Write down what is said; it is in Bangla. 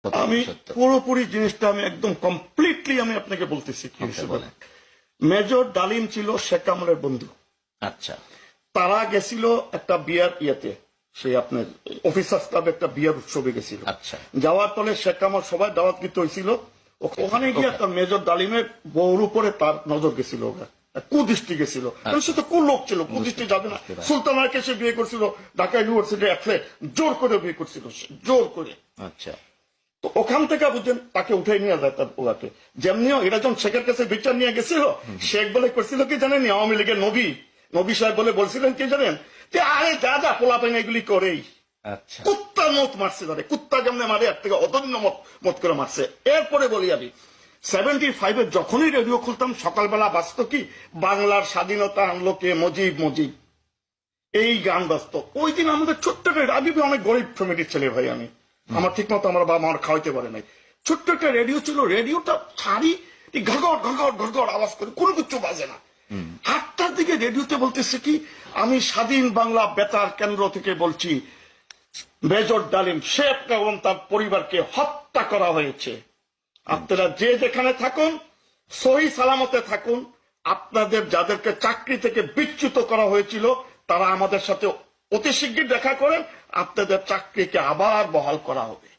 আমি পুরোপুরি জিনিসটা আমি একদম কমপ্লিটলি আমি আপনাকে বলতেছি কি হিসেবে। মেজর ডালিম ছিল শেখ কামালের বন্ধু। আচ্ছা, তারা গেছিল একটা বিয়ার ইয়েতে, সেই আপনার অফিসার্স ক্লাবে একটা বিয়ার উৎসবে গেছিল। আচ্ছা, যাওয়ার ফলে শেখ কামাল সবাই দাওয়াতকৃত হয়েছিল। ওখানে গিয়ে তার মেজর ডালিমের বউর উপরে তার নজর গেছিল, কুদৃষ্টি গেছিল। সে তো কুলোক ছিল, কুদৃষ্টি যাবে না। সুলতানাকে সে বিয়ে করছিল ঢাকা ইউনিভার্সিটি অ্যাথলেট, জোর করে বিয়ে করছিল, জোর করে। আচ্ছা, তো ওখান থেকে বুঝছেন তাকে উঠাই নিয়ে যায় তার ওয়াকে। যেমনিও এটা যখন শেখের কাছে বিচার নিয়ে গেছিল, শেখ বলে করছিল কি জানেন, আওয়ামী লীগের নবী সাহেব বলে বলছিলেন কি জানেন, যে আরে যা যা পোলা পাইন এগুলি করেই। আচ্ছা, কুত্তার মত মারছে তারে, কুত্তা যেমন মারে এর থেকে অদন্য মত করে মারছে। এরপরে বলি আমি 75 যখনই রেডিও খুলতাম সকালবেলা বাজতো কি, বাংলার স্বাধীনতা আনলো কে, মুজিব মুজিব, এই গান বাজতো। ওই দিন আমাদের ছোট্ট একটা, আমি অনেক গরিব ফ্যামিলির ছেলে ভাই, আমি আমার ঠিক মতো আমার বাবা আমার খাওয়াইতে পারে নাই। ছোট্ট একটা রেডিও ছিল, রেডিওটা ছাড়ি ঘগড় ঘগড় ঘগড় আওয়াজ করে, কোনো কিছু বাজে না। 8টার দিকে রেডিওতে বলতেছে কি, আমি স্বাধীন বাংলা বেতার কেন্দ্র থেকে বলছি, মেজর ডালিম শেখ এবং তার পরিবারকে হত্যা করা হয়েছে। আপনারা যে যেখানে থাকুন সহি সালামতে থাকুন। আপনাদের যাদেরকে চাকরি থেকে বিচ্যুত করা হয়েছিল তারা আমাদের সাথে অতি শিগগির দেখা করেন, আপনাদের চাকরিকে আবার বহাল করা হবে।